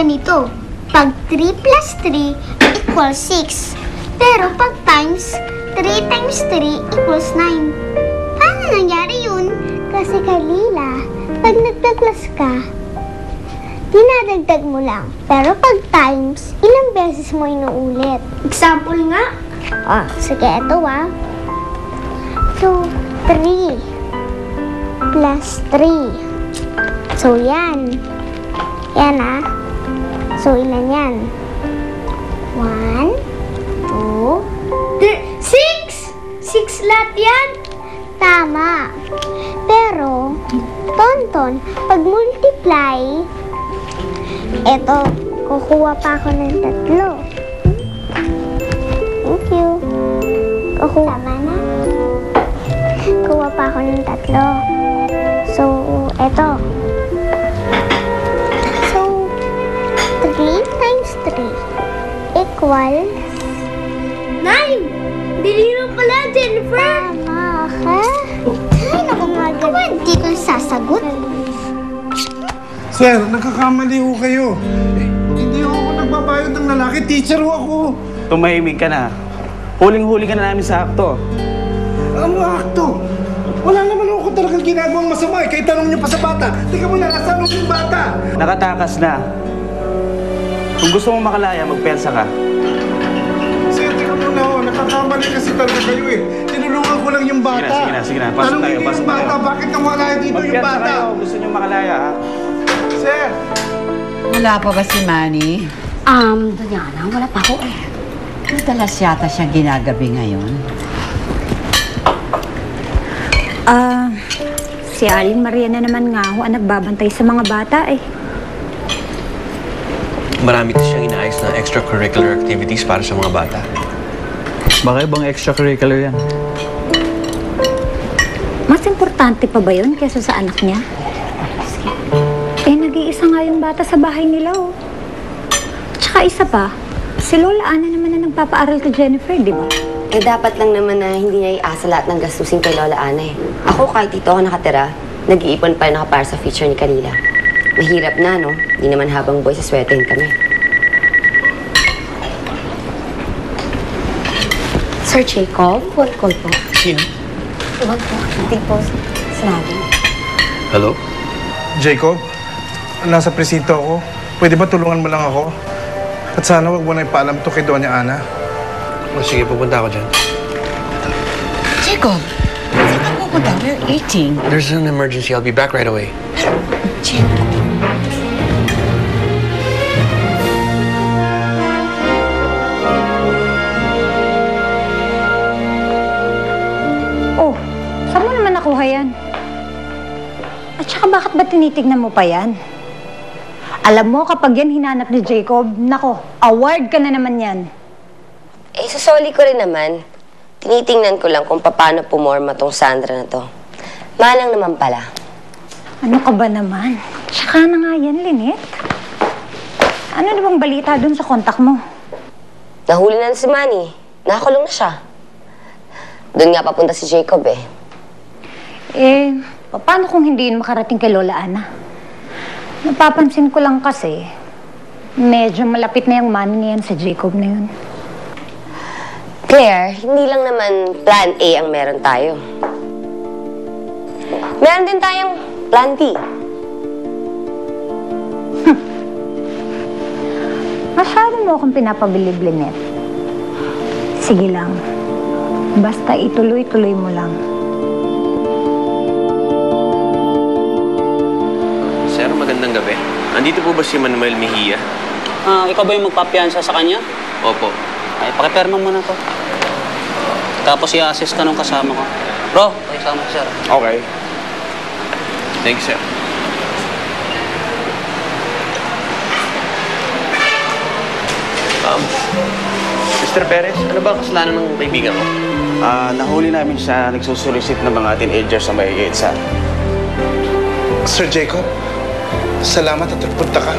ganito. Pag 3 plus 3 equals 6. Pero pag times, 3 times 3 equals 9. Paano nangyari yun? Kasi Kalila, pag nagdaglas ka, dinadagdag mo lang. Pero pag times, ilang beses mo inuulit. Example nga. Sige, ito 2, 3 plus 3. So, yan. Yan So, ilan yan? 1, 2, 6! 6 lahat yan? Tama. Pero, Tonton, pag multiply, eto, kukuha pa ako ng 3. Thank you. Tama na. Kuha pa ako ng 3. So, eto. So, 3 times 3 equals 9! Biliro pala, Jennifer! Tama ka? Ay, naku mga gabi. Hindi ko sasagot. Sir, nagkakamali ho kayo. Hindi ho ako nagbabayad ng lalaki. Teacher ho ako. Tumahimik ka na. Huling-huli ka na namin sa akto. Ano akto? Wala naman ako talagang ginagawang masama. Kaya tanong niyo pa sa bata. Teka mo na, nasaan yung bata? Nakatakas na. Kung gusto mong makalaya, magpersa ka. Sir, teka mo na ho. Nakakamali kasi talaga kayo eh. Tinulungan ko lang yung bata. Sige na. Pasok tayo, pasok tayo. Bata, bakit nawala dito yung bata? Kayo. Gusto niyo makalaya, ha? Sir! Wala pa ba si Manny? Donyana, wala pa ako eh. Madalas yata siyang ginagabi ngayon. Si Aling Maria na naman nga ho ang nagbabantay sa mga bata eh. Marami kasi siyang inaayos na extracurricular activities para sa mga bata. Baka ibang extracurricular yan. Mas importante pa ba yun kaysa sa anak niya? Eh, nag-iisa nga yung bata sa bahay nila oh. Tsaka isa pa, si Lola Ana naman na nagpapaaral kay Jennifer, di ba? Eh, dapat lang naman na hindi niya iasa lahat ng gastusin kay Lola Ana eh. Ako, kahit dito ako nakatira, nag-iipon pa rin ako para sa future ni Kalila. Mahirap na, no? Hindi naman habang boy sa sweating kami. Sir Jacob, phone call po. Sino? Huwag po. Hindi po sinabi. Hello? Jacob, nasa presinto ako. Pwede ba tulungan mo lang ako? At sana wag mo na ipaalam to kay Doña Ana. O sige, pupunta ako dyan. Jacob, saan ka pupunta? We're eating. There's an emergency. I'll be back right away. Jacob. Oh, saan mo naman nakuha yan? At saka bakit ba tinitignan mo pa yan? Alam mo, kapag yan hinanap ni Jacob, nako, award ka na naman yan. Eh, susoli ko rin naman. Tinitingnan ko lang kung paano pumorma tong Sandra na to. Malang naman pala. Ano ka ba naman? Tsaka na nga yan, Lynette. Ano na bang balita dun sa kontak mo? Nahuli na si Manny. Nakakulong na siya. Doon nga papunta si Jacob eh. Eh, paano kung hindi yun makarating kay Lola Ana? Napapansin ko lang kasi, medyo malapit na yung money niyan sa Jacob na yun. Claire, hindi lang naman plan A ang meron tayo. Meron din tayong plan B. Masyado mo akong pinapabilib, Lynette. Sige lang. Basta ituloy-tuloy mo lang. Sir, magandang gabi. Andito po ba si Manuel Mejia? Ikaw ba yung magpapiansa sa kanya? Opo. Ay, pakiperma mo na to. Tapos i-assist ka nung kasama ko. Bro, pakisama ko, sir. Okay. Thank you, sir. Mr. Perez, ano ba kasalanan ng kaibigan ko? Nahuli namin siya nagsusolicit ng mga teenagers sa may EDSA. Sir Jacob, salamat at nagpunta ka.